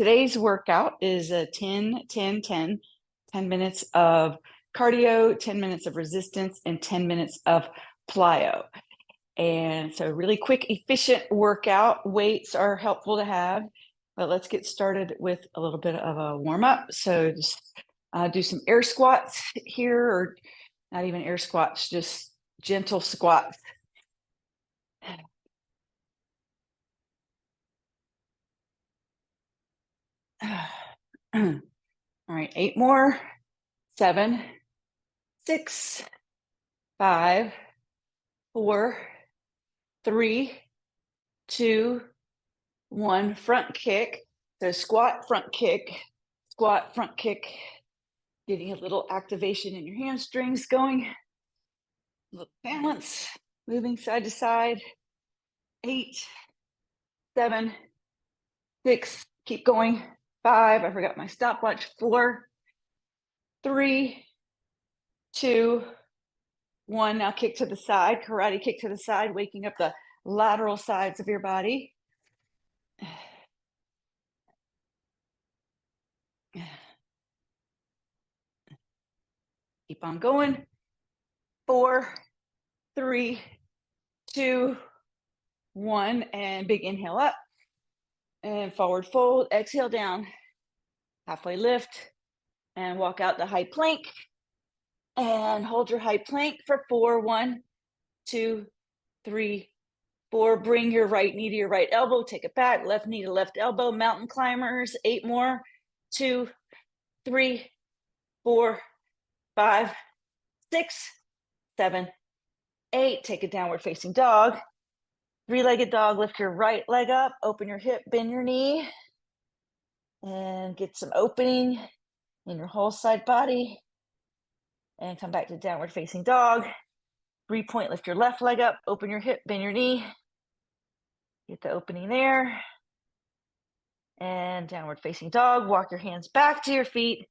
today's workout is a 10 minutes of cardio, 10 minutes of resistance, and 10 minutes of plyo. And so really quick, efficient workout. Weights are helpful to have, but let's get started with a little bit of a warm-up. So just do some air squats here, or not even air squats, just gentle squats. All right, 8 more. 7, 6, 5, 4, 3, 2, 1. Front kick. So squat, front kick, squat, front kick. Getting a little activation in your hamstrings going. A little balance, moving side to side. 8, 7, 6, keep going. 5, I forgot my stopwatch. 4, 3, 2, 1. Now kick to the side, karate kick to the side, waking up the lateral sides of your body. Keep on going. 4, 3, 2, 1, and big inhale up and forward fold. Exhale down, halfway lift, and walk out to high plank. And hold your high plank for 4. 1, 2, 3, 4. Bring your right knee to your right elbow. Take it back. Left knee to left elbow. Mountain climbers. 8 more. 2, 3, 4, 5, 6, 7, 8. Take a downward facing dog. 3-legged dog. Lift your right leg up. Open your hip. Bend your knee. And get some opening in your whole side body. And come back to downward facing dog. 3-point, lift your left leg up, open your hip, bend your knee. Get the opening there. And downward facing dog. Walk your hands back to your feet.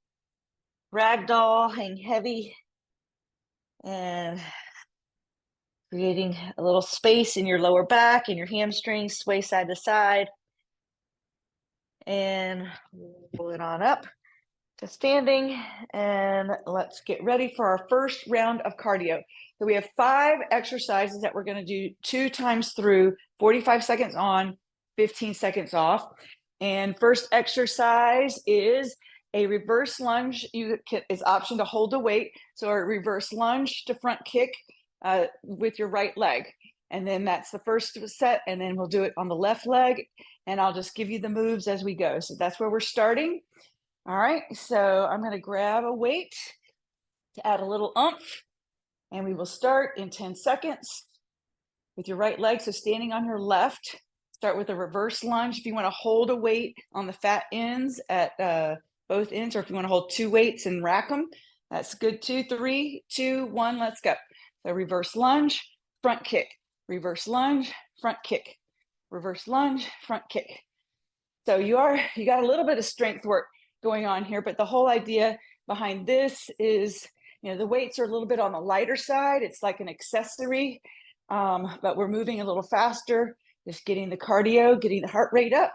Ragdoll, hang heavy. And creating a little space in your lower back and your hamstrings, sway side to side. And pull it on up to standing, and let's get ready for our first round of cardio. So we have 5 exercises that we're going to do 2 times through, 45 seconds on, 15 seconds off. And first exercise is a reverse lunge. It's option to hold a weight. So a reverse lunge to front kick with your right leg. And then that's the first set, and then we'll do it on the left leg, and I'll just give you the moves as we go. So that's where we're starting. All right, so I'm going to grab a weight to add a little oomph, and we will start in 10 seconds with your right leg. So standing on your left, start with a reverse lunge. If you want to hold a weight on the fat ends at both ends, or if you want to hold 2 weights and rack them, that's good too. 3, 2, 1, let's go. So reverse lunge, front kick, reverse lunge, front kick, reverse lunge, front kick. So you got a little bit of strength work going on here, but the whole idea behind this is, the weights are a little bit on the lighter side. It's like an accessory, but we're moving a little faster, just getting the cardio, getting the heart rate up.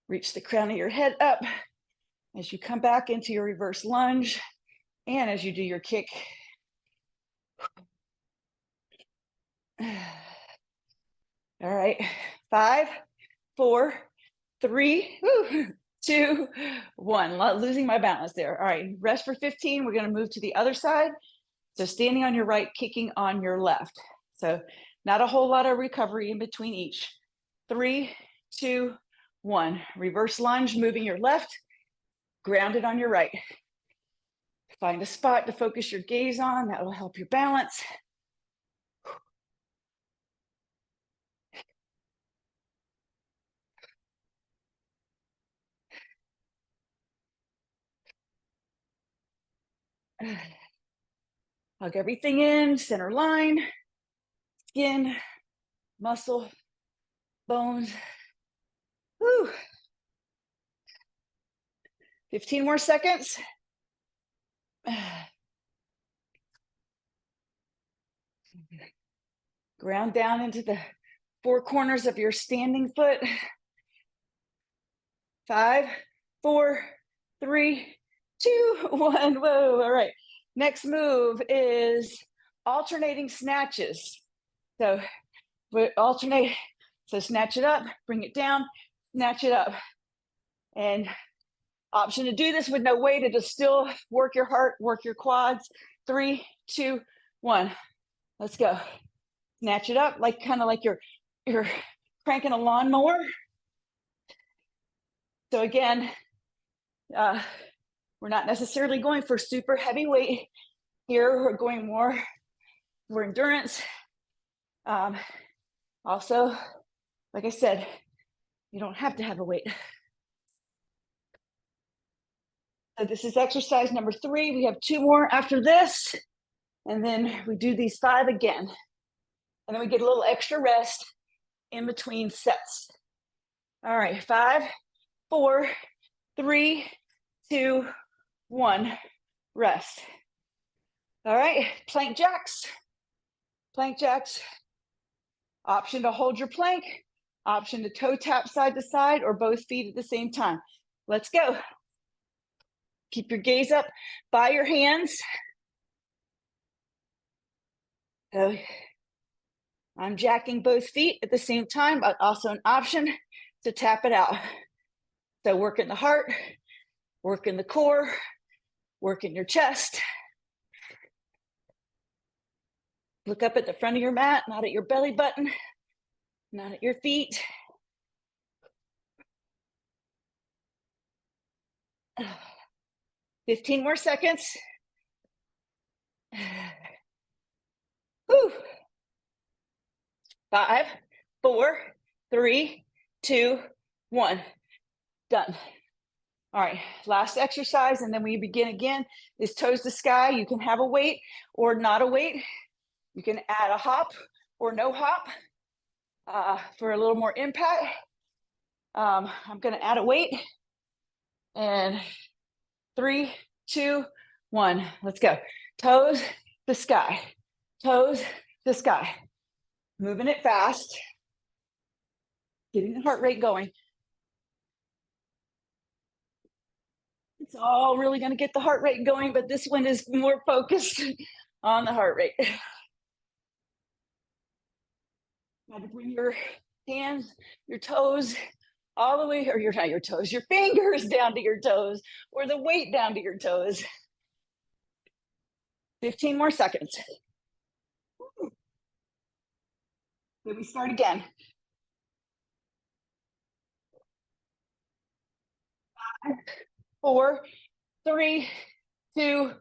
Reach the crown of your head up as you come back into your reverse lunge and as you do your kick. All right, 5, 4, 3, 2, 1. Losing my balance there. All right, rest for 15. We're going to move to the other side. So standing on your right, kicking on your left. So not a whole lot of recovery in between each. 3, 2, 1. Reverse lunge, moving your left, grounded on your right. Find a spot to focus your gaze on. That will help your balance. Hug everything in, center line, skin, muscle, bones. Whew. 15 more seconds. Ground down into the four corners of your standing foot. 5, 4, 3, 2, 1. Whoa, all right. Next move is alternating snatches. So we alternate. So snatch it up, bring it down, snatch it up. And option to do this with no weight, to still work your heart, work your quads. 3, 2, 1. Let's go. Snatch it up, like kind of like you're cranking a lawnmower. So again, we're not necessarily going for super heavy weight here. We're going more for endurance. Also, like I said, you don't have to have a weight. So this is exercise number 3. We have 2 more after this, and then we do these 5 again. And then we get a little extra rest in between sets. All right, 5, 4, 3, 2, 1, rest. All right, plank jacks. Plank jacks. Option to hold your plank, option to toe tap side to side, or both feet at the same time. Let's go. Keep your gaze up by your hands. So I'm jacking both feet at the same time, but also an option to tap it out. So working the heart, working the core, working your chest. Look up at the front of your mat, not at your belly button, not at your feet. Uh, 15 more seconds. Whew. 5, 4, 3, 2, 1. Done. All right, last exercise, and then we begin again, is toes to sky. You can have a weight or not a weight. You can add a hop or no hop for a little more impact. I'm gonna add a weight. And 3, 2, 1, let's go. Toes to sky, toes to sky. Moving it fast, getting the heart rate going. It's all really going to get the heart rate going, but this one is more focused on the heart rate. Got to bring your hands, your toes, all the way, or not your toes, your fingers down to your toes, or the weight down to your toes. 15 more seconds. Then we start again. 5, 4, 3, 2,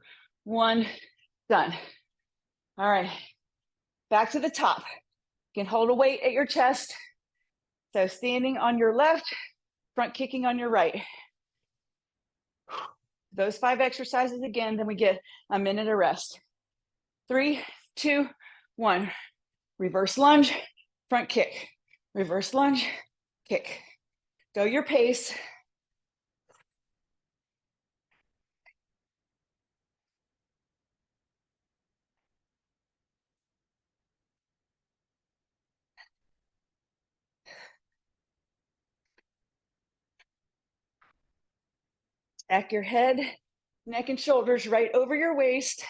1, done. All right, back to the top. You can hold a weight at your chest. So standing on your left, front kicking on your right. Those 5 exercises again, then we get a minute of rest. 3, 2, 1. Reverse lunge, front kick. Reverse lunge, kick. Go your pace. Stack your head, neck, and shoulders right over your waist,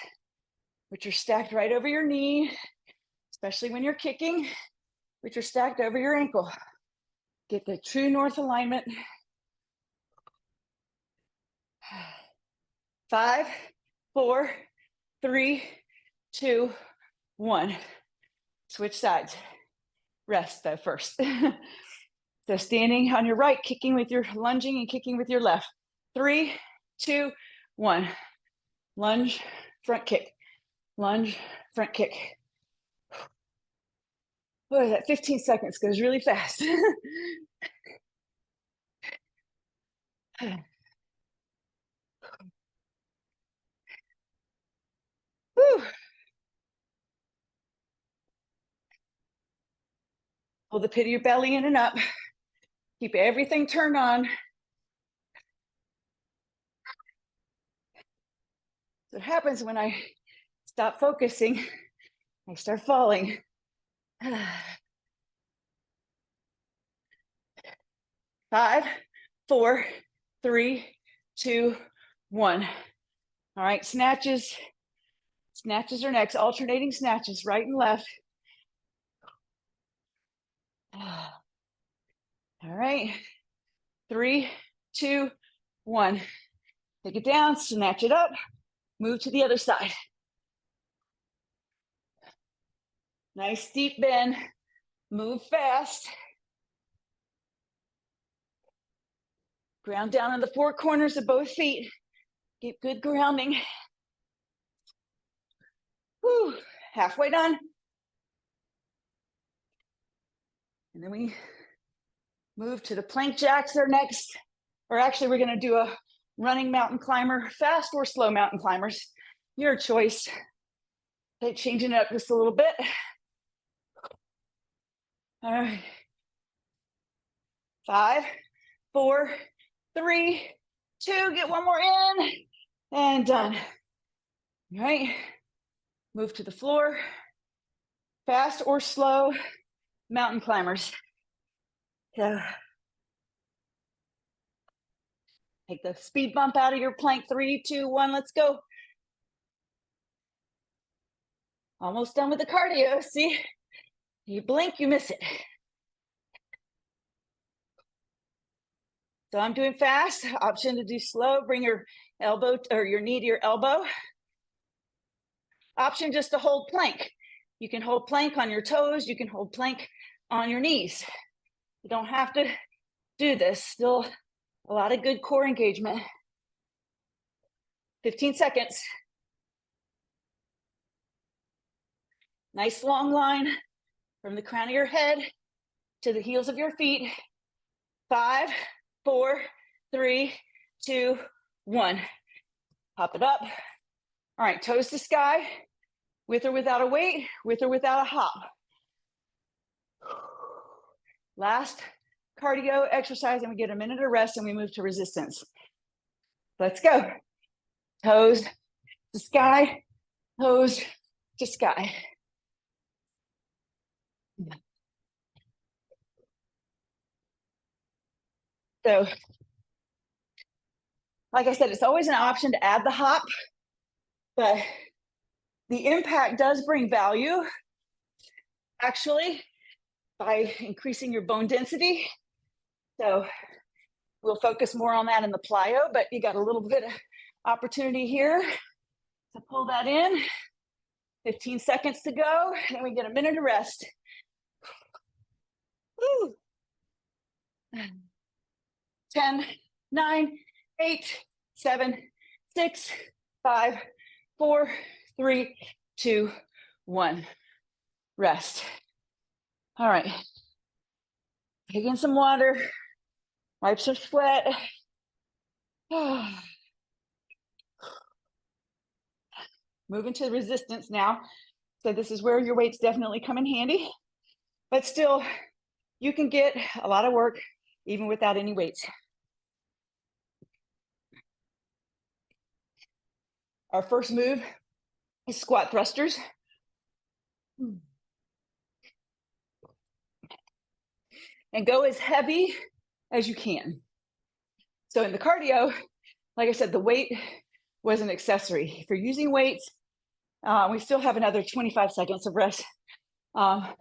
which are stacked right over your knee, especially when you're kicking, which are stacked over your ankle. Get the true north alignment. 5, 4, 3, 2, 1. Switch sides. Rest though first. So standing on your right, kicking with your lunging and kicking with your left. 3, 2, 1. Lunge, front kick. Lunge, front kick. Boy, that 15 seconds goes really fast. Whew. Pull the pit of your belly in and up. Keep everything turned on. What happens when I stop focusing, I start falling. 5, 4, 3, 2, 1. All right, snatches. Snatches are next, alternating snatches, right and left. All right, 3, 2, 1. Take it down, snatch it up, move to the other side. Nice deep bend, move fast. Ground down in the four corners of both feet. Get good grounding. Whew, halfway done. And then we move to the plank jacks are next. Or actually, we're gonna do a running mountain climber, fast or slow mountain climbers. Your choice. Okay, changing it up just a little bit. All right. 5, 4, 3, 2, get one more in, and done. All right, move to the floor. Fast or slow mountain climbers. So take the speed bump out of your plank. 3, 2, 1, let's go. Almost done with the cardio. See, you blink, you miss it. So I'm doing fast. Option to do slow. Bring your elbow or your knee to your elbow. Option just to hold plank. You can hold plank on your toes. You can hold plank on your knees. You don't have to do this. Still a lot of good core engagement. 15 seconds. Nice long line from the crown of your head to the heels of your feet. 5, 4, 3, 2, 1. Pop it up. All right, toes to sky, with or without a weight, with or without a hop. Last cardio exercise, and we get a minute of rest, and we move to resistance. Let's go. Toes to sky, toes to sky. So, like I said, it's always an option to add the hop, but the impact does bring value, actually, by increasing your bone density. So we'll focus more on that in the plyo, but you got a little bit of opportunity here to pull that in. 15 seconds to go, and we get a minute of rest. Woo. 10, 9, 8, 7, 6, 5, 4, 3, 2, 1. Rest. All right. Take in some water. Wipe some sweat. Move into resistance now. So this is where your weights definitely come in handy. But still, you can get a lot of work even without any weights. Our first move is squat thrusters. And go as heavy as you can. So in the cardio, like I said, the weight was an accessory. If you're using weights, we still have another 25 seconds of rest. But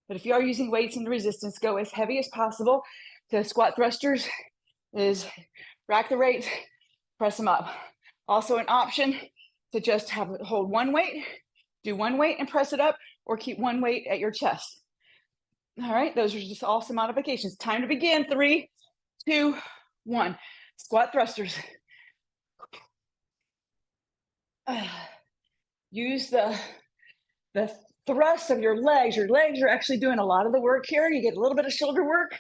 if you are using weights in the resistance, go as heavy as possible. The squat thrusters is rack the weights, press them up. Also an option to just hold one weight, do one weight and press it up, or keep one weight at your chest. All right, those are just all some modifications. Time to begin. 3, 2, 1. Squat thrusters. Use the thrust of your legs. Your legs are actually doing a lot of the work here. You get a little bit of shoulder work,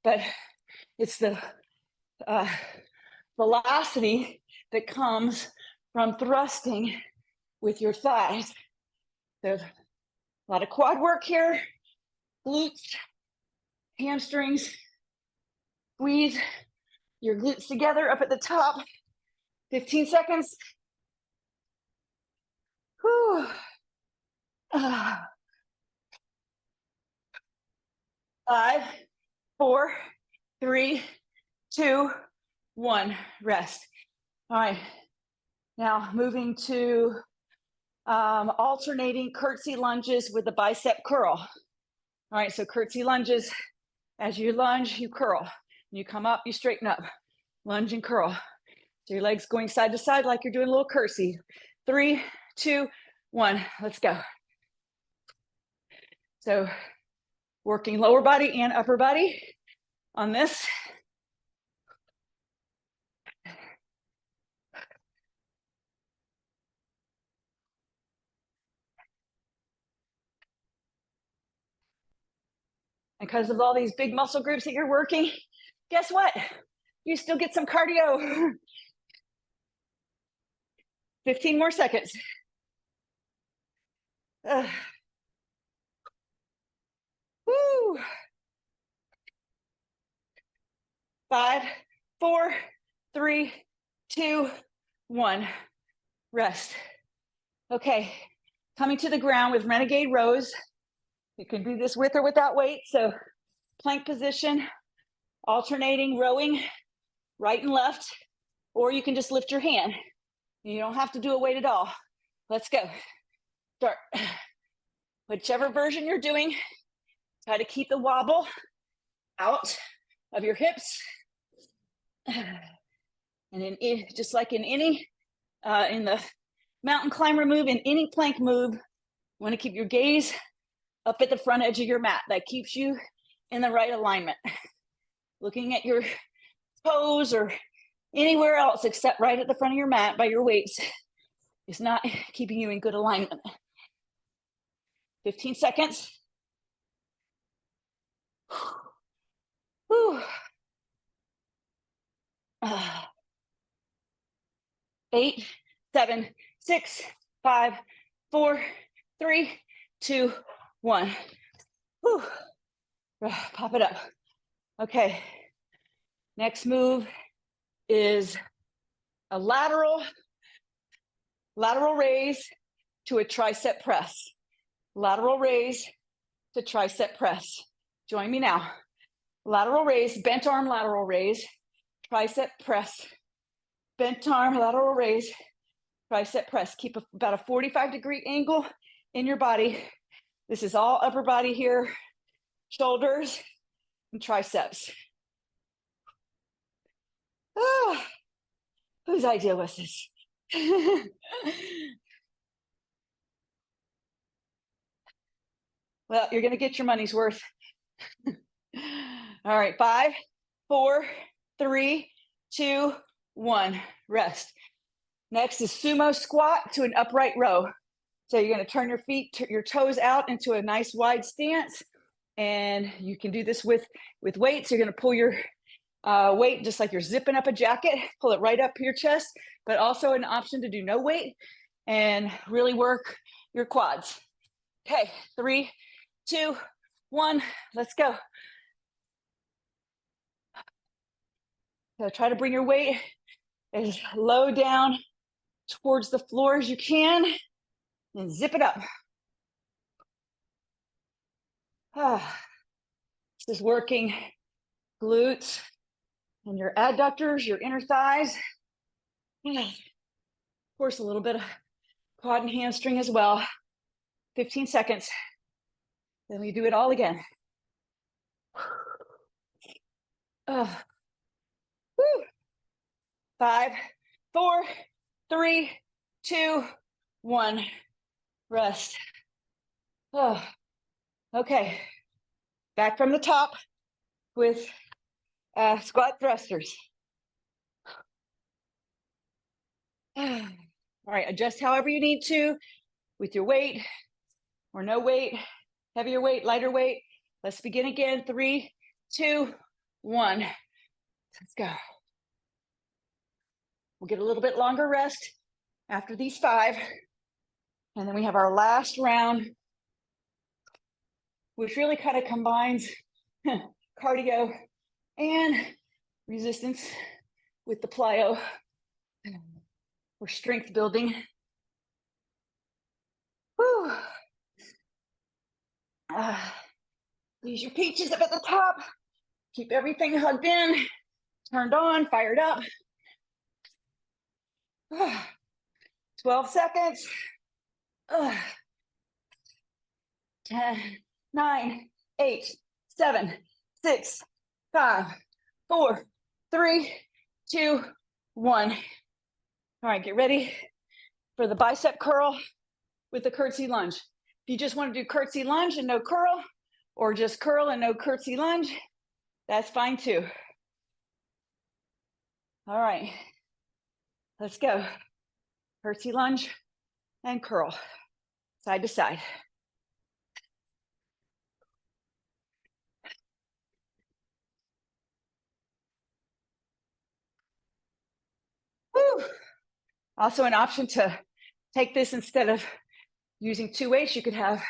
but it's the velocity that comes from thrusting with your thighs. There's a lot of quad work here, glutes, hamstrings. Squeeze your glutes together up at the top. 15 seconds. Whew. 5, 4, 3, 2, 1, rest. All right, now moving to alternating curtsy lunges with the bicep curl. All right, so curtsy lunges, as you lunge, you curl. You come up, you straighten up, lunge and curl. So your legs going side to side like you're doing a little curtsy. 3, 2, 1, let's go. So working lower body and upper body on this. And because of all these big muscle groups that you're working, guess what? You still get some cardio. 15 more seconds. Woo. 5, 4, 3, 2, 1. Rest. Okay, coming to the ground with renegade rows. You can do this with or without weight. So plank position, alternating rowing right and left, or you can just lift your hand. You don't have to do a weight at all. Let's go. Start. Whichever version you're doing, try to keep the wobble out of your hips. And just like in any, in the mountain climber move, in any plank move, you want to keep your gaze up at the front edge of your mat. That keeps you in the right alignment. Looking at your toes or anywhere else except right at the front of your mat by your weights is not keeping you in good alignment. 15 seconds. Whew. 8, 7, 6, 5, 4, 3, 2, 1. Whew. Pop it up. Okay. Next move is a lateral raise to a tricep press. Lateral raise to tricep press. Join me now. Lateral raise, bent arm lateral raise, tricep press. Bent arm lateral raise, tricep press. Keep about a 45-degree angle in your body. This is all upper body here, shoulders and triceps. Oh, whose idea was this? Well, you're going to get your money's worth. All right, 5, 4, 3, 2, 1. Rest. Next is sumo squat to an upright row. So you're going to turn your feet, your toes out into a nice wide stance. And you can do this with weights. You're going to pull your weight just like you're zipping up a jacket, pull it right up your chest, but also an option to do no weight and really work your quads. Okay, 3, 2, 1, let's go. So try to bring your weight as low down towards the floor as you can and zip it up. This is working glutes and your adductors, your inner thighs. Of course, a little bit of quad and hamstring as well. 15 seconds. Then we do it all again. Woo. 5, 4, 3, 2, 1. Rest. Oh. Okay. Back from the top with squat thrusters. All right, adjust however you need to with your weight or no weight, heavier weight, lighter weight. Let's begin again. 3, 2, 1. Let's go. We'll get a little bit longer rest after these 5. And then we have our last round, which really kind of combines cardio and resistance with the plyo or strength building. Whew. Leave your peaches up at the top. Keep everything hugged in, turned on, fired up. 12 seconds. 10, 9, 8, 7, 6, 5, 4, 3, 2, 1. All right, get ready for the bicep curl with the curtsy lunge. If you just want to do curtsy lunge and no curl, or just curl and no curtsy lunge, that's fine too. All right, let's go. Curtsy lunge and curl, side to side. Woo. Also an option to take this instead of using 2 weights, you could have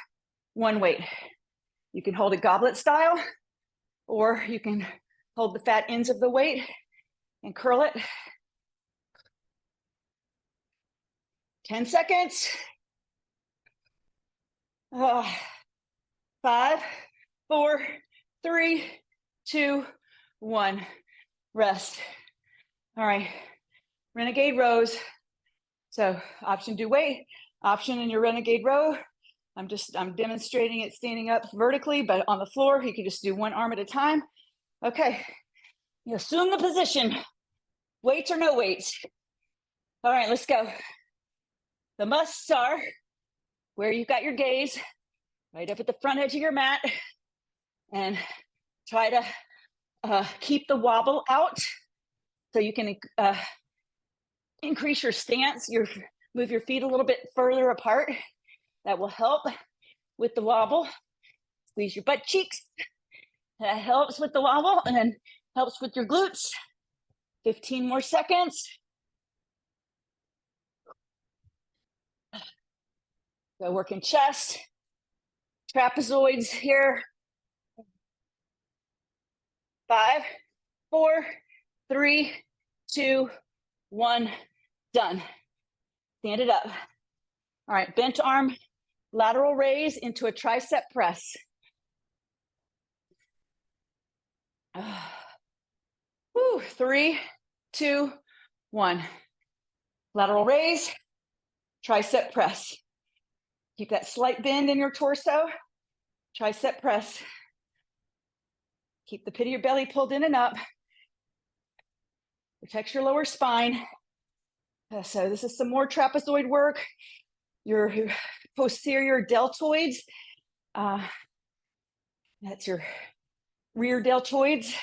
1 weight. You can hold it goblet style, or you can hold the fat ends of the weight and curl it. 10 seconds. 5, 4, 3, 2, 1. Rest. All right, renegade rows. So option do weight, option in your renegade row. I'm demonstrating it standing up vertically, but on the floor, you can just do 1 arm at a time. Okay, you assume the position, weights or no weights. All right, let's go. The musts are where you've got your gaze, right up at the front edge of your mat, and try to keep the wobble out so you can increase your stance, move your feet a little bit further apart. That will help with the wobble. Squeeze your butt cheeks. That helps with the wobble and then helps with your glutes. 15 more seconds. So working chest, trapezoids here. 5, 4, 3, 2, 1, done. Stand it up. All right, bent arm, lateral raise into a tricep press. Woo, 3, 2, 1. Lateral raise, tricep press. Keep that slight bend in your torso. Tricep press. Keep the pit of your belly pulled in and up. Protect your lower spine. So this is some more trapezoid work. Your posterior deltoids. That's your rear deltoids.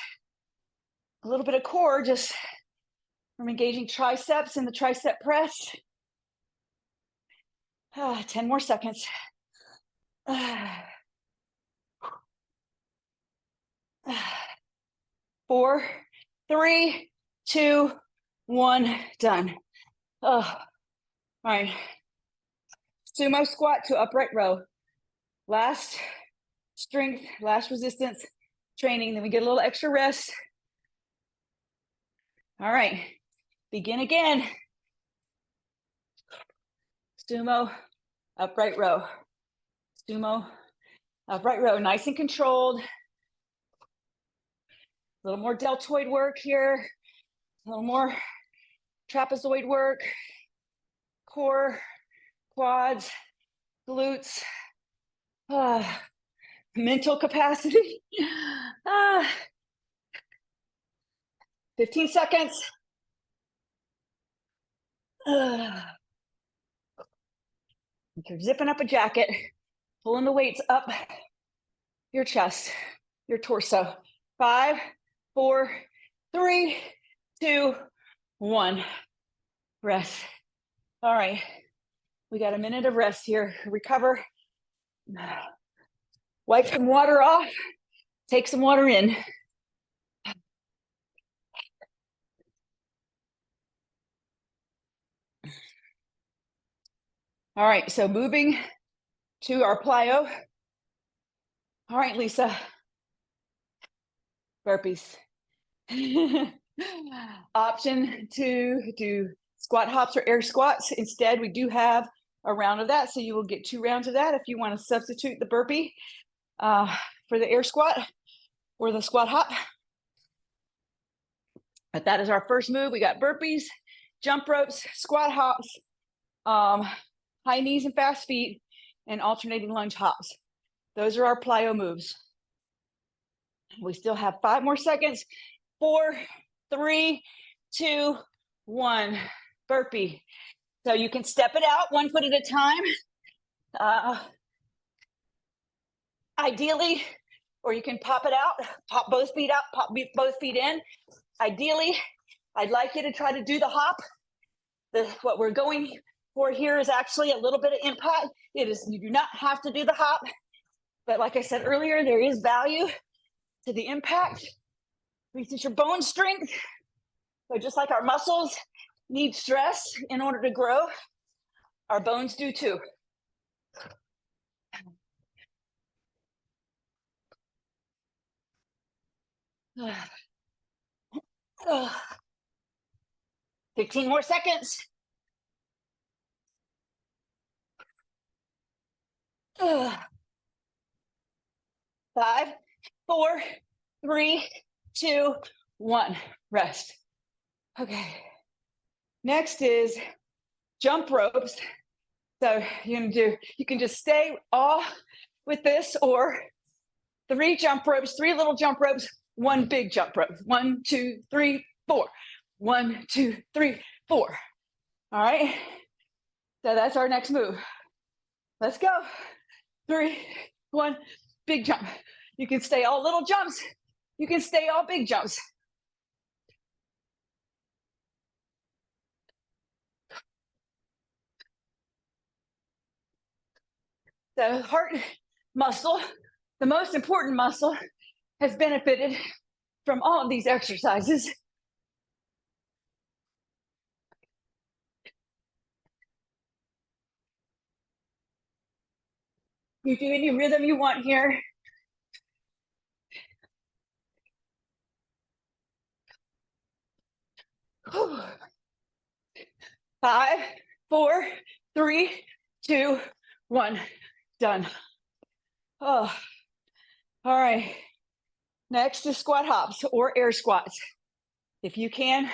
A little bit of core just from engaging triceps in the tricep press. 10 more seconds. 4, 3, 2, 1, done. All right. Sumo squat to upright row. Last strength, last resistance training. Then we get a little extra rest. All right. Begin again. Sumo, upright row. Sumo, upright row. Nice and controlled. A little more deltoid work here. A little more trapezoid work. Core, quads, glutes. Mental capacity. 15 seconds. If you're zipping up a jacket, pulling the weights up your chest, your torso. 5, 4, 3, 2, 1. Rest. All right. We got a minute of rest here. Recover. Wipe some water off. Take some water in. All right, so moving to our plyo. All right, Lisa. Burpees. Option to do squat hops or air squats. Instead, we do have a round of that, so you will get 2 rounds of that if you want to substitute the burpee for the air squat or the squat hop. But that is our first move. We got burpees, jump ropes, squat hops, high knees and fast feet, and alternating lunge hops. Those are our plyo moves. We still have 5 more seconds. 4, 3, 2, 1. Burpee. So you can step it out 1 foot at a time. Ideally, or you can pop it out, pop both feet out, pop both feet in. Ideally, I'd like you to try to do the hop. What we're going for here is actually a little bit of impact. You do not have to do the hop, but like I said earlier, there is value to the impact. Increases your bone strength. So just like our muscles need stress in order to grow, our bones do too. Uh, 15 more seconds. 5, 4, 3, 2, 1. Rest. Okay. Next is jump ropes. So you can just stay all with this, or 3 jump ropes, 3 little jump ropes, 1 big jump rope. 1, 2, 3, 4. 1, 2, 3, 4. All right. So that's our next move. Let's go. 3, 1, big jump. You can stay all little jumps. You can stay all big jumps. The heart muscle, the most important muscle, has benefited from all of these exercises. You do any rhythm you want here. Whew. 5, 4, 3, 2, 1. Done. Oh, all right. Next is squat hops or air squats. If you can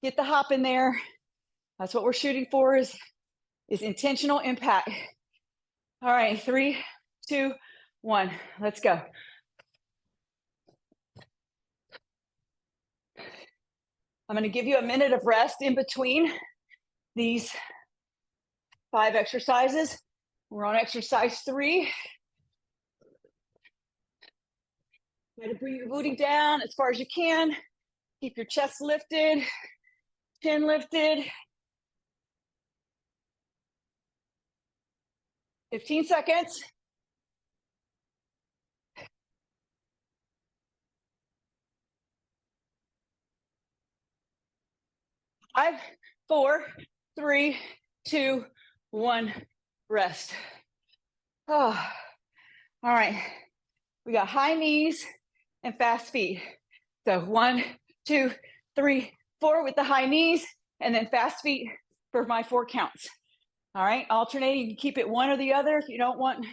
get the hop in there, that's what we're shooting for, is intentional impact. All right, 3, 2, 1. Let's go. I'm going to give you a minute of rest in between these 5 exercises. We're on exercise 3. Try to bring your booty down as far as you can. Keep your chest lifted, chin lifted. 15 seconds. 5, 4, 3, 2, 1. Rest. Oh, all right. We got high knees and fast feet. So 1, 2, 3, 4 with the high knees, and then fast feet for my 4 counts. All right, alternating. You can keep it one or the other. If you don't want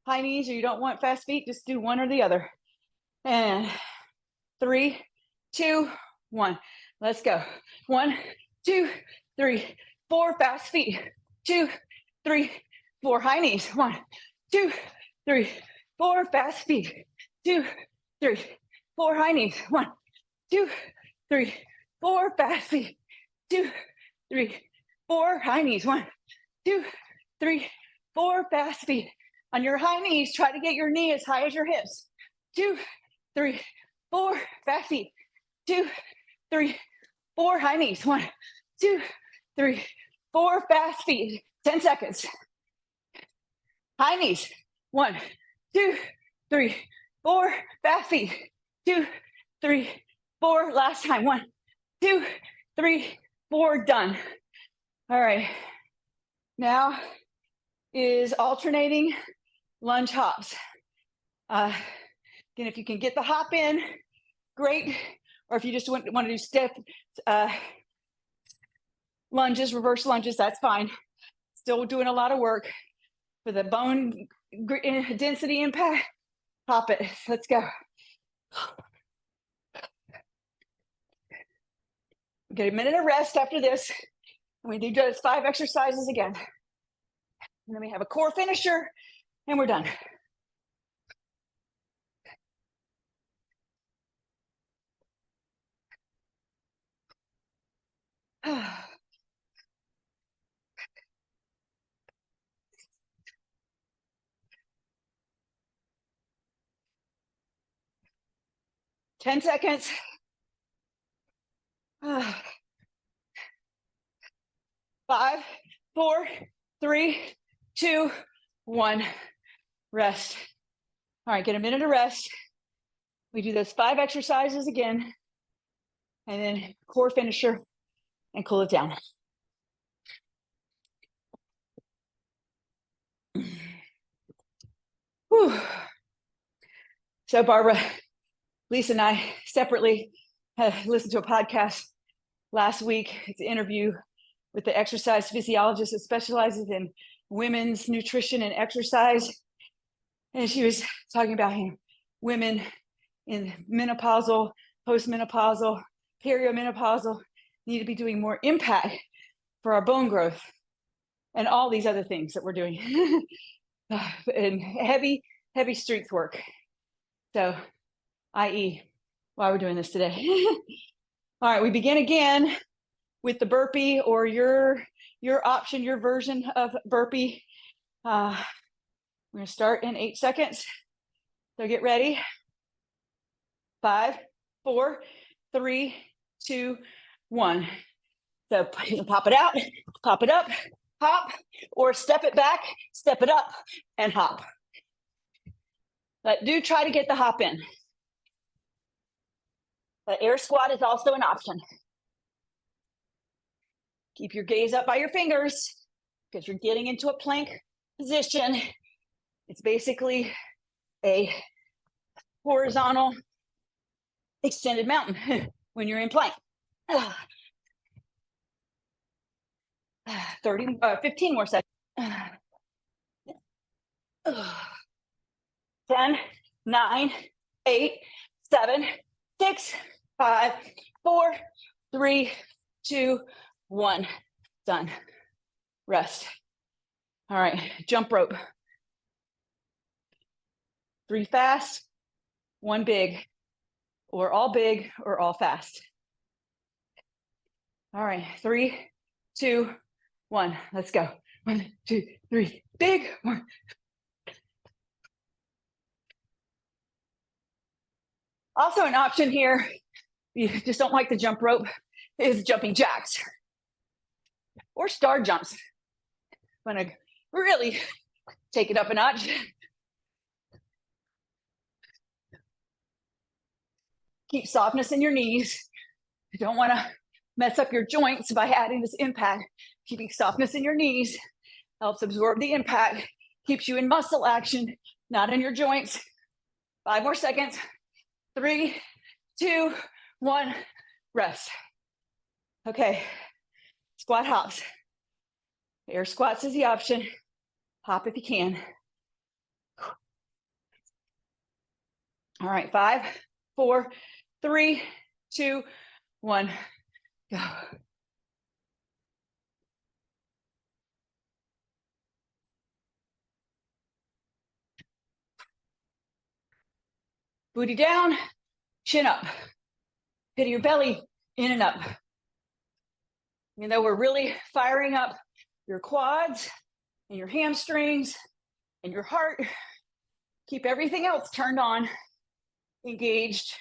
high knees or you don't want fast feet, just do one or the other. And 3, 2, 1. Let's go. 1, 2, 3, 4. Fast feet. 2, 3, 4. High knees. 1, 2, 3, 4. Fast feet. 2, 3, 4. High knees. 1, 2, 3, 4. Fast feet. 2, 3, 4. High knees. 1, 2, 3, 4. Fast feet. On your high knees, try to get your knee as high as your hips. 2, 3, 4. Fast feet. 2, 3, 4. High knees. 1, 2, 3, 4. Fast feet. 10 seconds. High knees. 1, 2, 3, 4. Fast feet. 2, 3, 4. Last time. 1, 2, 3, 4. Done. All right. Now is alternating lunge hops. Again, if you can get the hop in, great. Or if you just want to do stiff lunges, reverse lunges, that's fine. Still doing a lot of work for the bone density impact. Hop it. Let's go. Get a minute of rest after this. And we do those 5 exercises again. And then we have a core finisher, and we're done. Ten seconds. 5, 4, 3, 2, 1. Rest. All right, get a minute of rest. We do those 5 exercises again, and then core finisher, and cool it down. Whew. So Barbara, Lisa, and I separately listened to a podcast last week. It's an interview with the exercise physiologist that specializes in women's nutrition and exercise. And she was talking about women in menopausal, postmenopausal, perimenopausal need to be doing more impact for our bone growth and all these other things that we're doing. And heavy strength work. So, i.e., why we're doing this today. All right, we begin again with the burpee, or your option, your version of burpee. We're going to start in 8 seconds. So get ready. 5, 4, 3, 2, 1. So pop it out, pop it up, hop, or step it back, step it up, and hop. But do try to get the hop in. The air squat is also an option. Keep your gaze up by your fingers because you're getting into a plank position. It's basically a horizontal extended mountain when you're in plank. 15 more seconds. 10, 9, 8, 7, 6, 5, 4, 3, 2, 1. Done. Rest. All right, jump rope. 3 fast, 1 big, or all fast. All right, 3, 2, 1. Let's go. 1, 2, 3. Big. 1. Also an option here, you just don't like the jump rope, is jumping jacks or star jumps. Want to really take it up a notch. Keep softness in your knees. You don't want to mess up your joints by adding this impact. Keeping softness in your knees helps absorb the impact, keeps you in muscle action, not in your joints. 5 more seconds. 3, 2, 1, rest. Okay, squat hops. Air squats is the option. Hop if you can. All right, 5, 4, 3, 2, 1, go. Booty down, chin up. Pit of your belly in and up. You know, we're really firing up your quads and your hamstrings and your heart. Keep everything else turned on, engaged.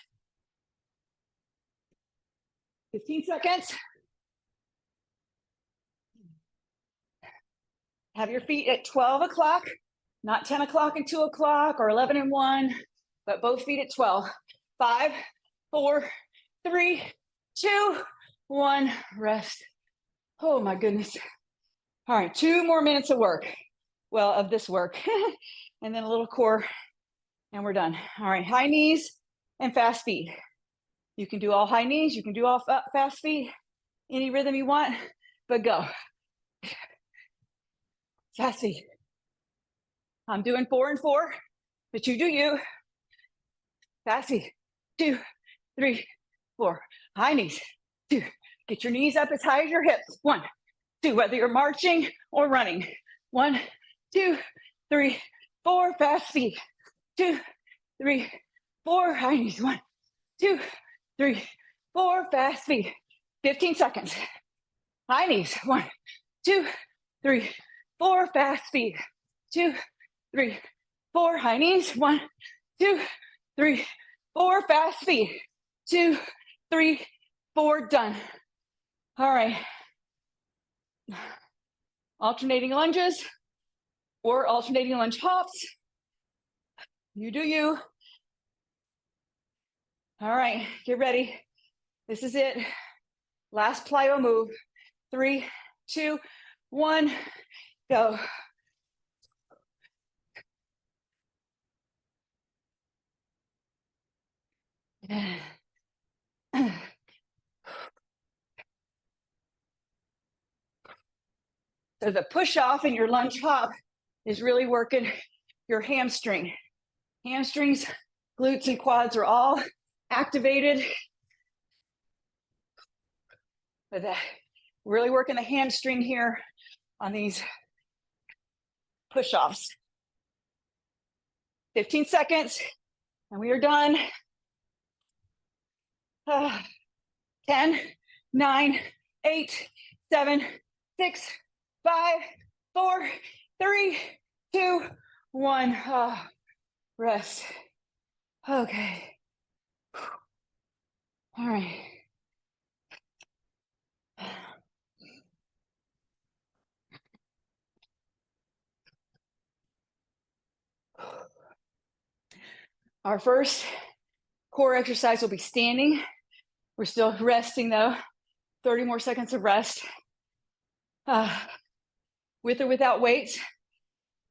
15 seconds. Have your feet at 12 o'clock, not 10 o'clock and 2 o'clock or 11 and 1, but both feet at 12. 5, 4, 3, 2, 1, rest. Oh my goodness. All right, 2 more minutes of work. Well, of this work. And then a little core, and we're done. All right, high knees and fast feet. You can do all high knees, you can do all fast feet, any rhythm you want, but go. Fast feet. I'm doing 4 and 4, but you do you. Fast feet. 2, 3, 4. High knees. 2. Get your knees up as high as your hips. 1, 2, whether you're marching or running. 1, 2, 3, 4, fast feet. 2, 3, 4, high knees. 1, 2, 3, 4, fast feet. 15 seconds. High knees. 1, 2, 3, 4, fast feet. 2, 3, 4, high knees. 1, 2, 3, 4, fast feet. 2, 3, 4, done. All right. Alternating lunges or alternating lunge hops. You do you. All right, get ready. This is it. Last plyo move. 3, 2, 1, go. So the push off in your lunge hop is really working your hamstring. Hamstrings, glutes, and quads are all activated. But really working the hamstring here on these push-offs. 15 seconds, and we are done. 10, 9, 8, 7, 6, 5, 4, 3, 2, 1. Rest. Okay. All right. Our first core exercise will be standing. We're still resting though. 30 more seconds of rest. With or without weights.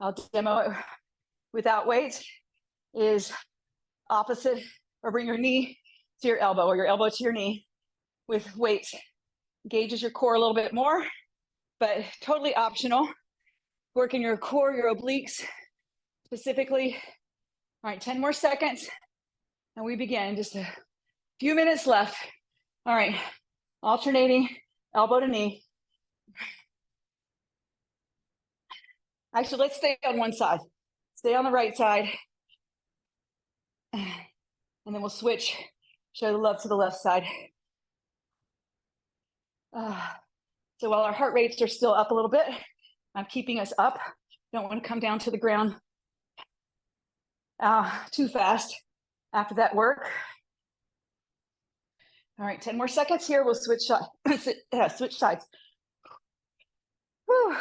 I'll demo it. Without weights is opposite, or bring your knee to your elbow or your elbow to your knee. With weights, engages your core a little bit more, but totally optional. Working your core, your obliques specifically. All right, 10 more seconds, and we begin. Just a few minutes left. All right, alternating elbow to knee. Actually, let's stay on one side. Stay on the right side. And then we'll switch, show the love to the left side. So while our heart rates are still up a little bit, I'm keeping us up. Don't want to come down to the ground too fast after that work. All right, 10 more seconds here. We'll switch sides. Whew.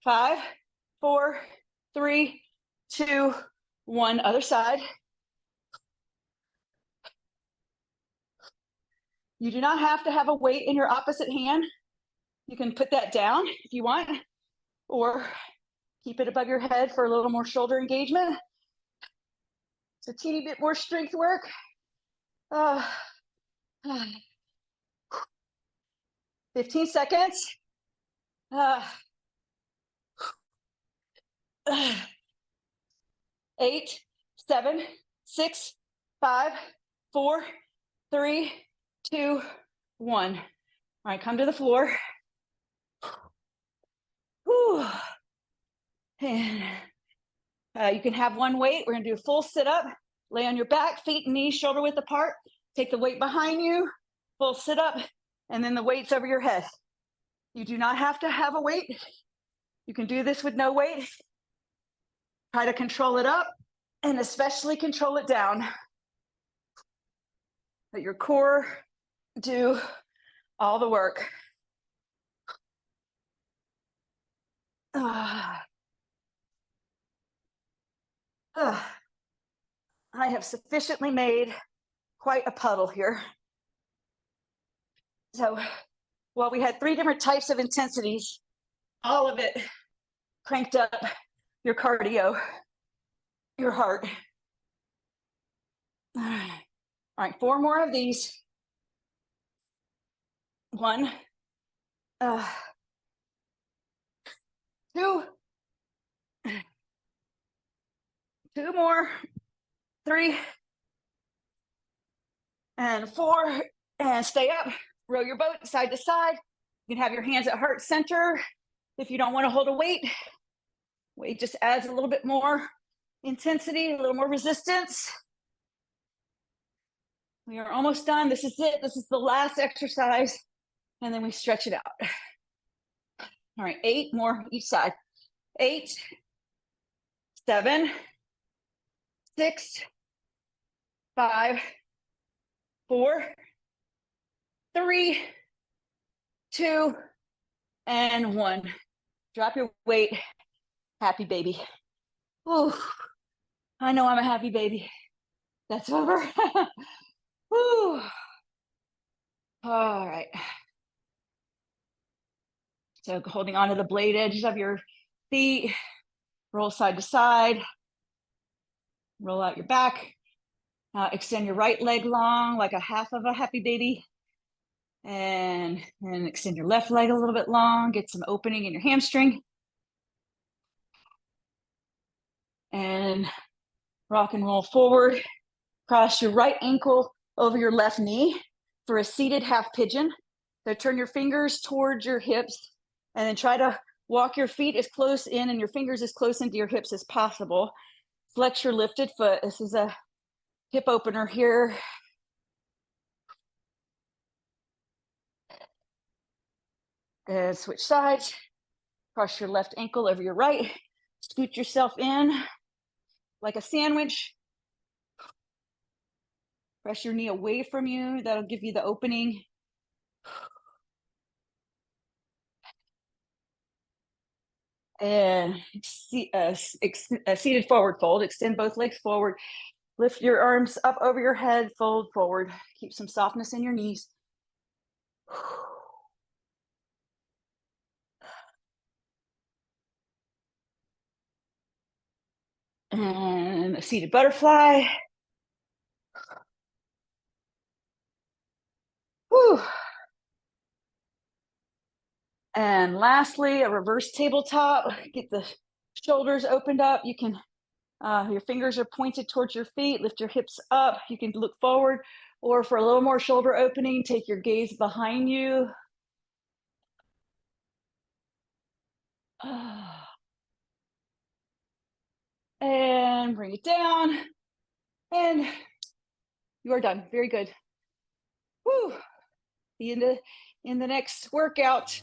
5, 4, 3, 2, 1. Other side. You do not have to have a weight in your opposite hand. You can put that down if you want, or keep it above your head for a little more shoulder engagement. It's a teeny bit more strength work. 15 seconds. 8, 7, 6, 5, 4, 3, 2, 1. All right, come to the floor. Whew. And you can have one weight. We're gonna do a full sit-up. Lay on your back, feet and knees shoulder width apart. Take the weight behind you, full sit-up, and then the weight's over your head. You do not have to have a weight. You can do this with no weight. Try to control it up, and especially control it down. Let your core do all the work. I have sufficiently made quite a puddle here. So while we had 3 different types of intensities, all of it cranked up your cardio, your heart. All right, 4 more of these. 1, 2, 2 more, 3, and 4, and stay up. row your boat side to side. You can have your hands at heart center. If you don't want to hold a weight just adds a little bit more intensity, a little more resistance. We are almost done. This is it. This is the last exercise. And then we stretch it out. All right, 8 more each side. 8, 7, 6, 5, 4, 3, 2, and 1. Drop your weight. Happy baby. Ooh, I know I'm a happy baby. That's over. Ooh. All right. So holding onto the blade edges of your feet, roll side to side, roll out your back, extend your right leg long like a half of a happy baby, and extend your left leg a little bit long, get some opening in your hamstring, and rock and roll forward. Cross your right ankle over your left knee for a seated half pigeon. So turn your fingers towards your hips and then try to walk your feet as close in and your fingers as close into your hips as possible. Flex your lifted foot. This is a hip opener here. And switch sides. Cross your left ankle over your right. Scoot yourself in like a sandwich. Press your knee away from you. That'll give you the opening. And seated forward fold. Extend both legs forward. Lift your arms up over your head. Fold forward. Keep some softness in your knees. And a seated butterfly. Whew. And lastly, a reverse tabletop. Get the shoulders opened up. You can, your fingers are pointed towards your feet. Lift your hips up. You can look forward, or for a little more shoulder opening, take your gaze behind you. And bring it down. And you are done. Very good. Woo. See you in the next workout.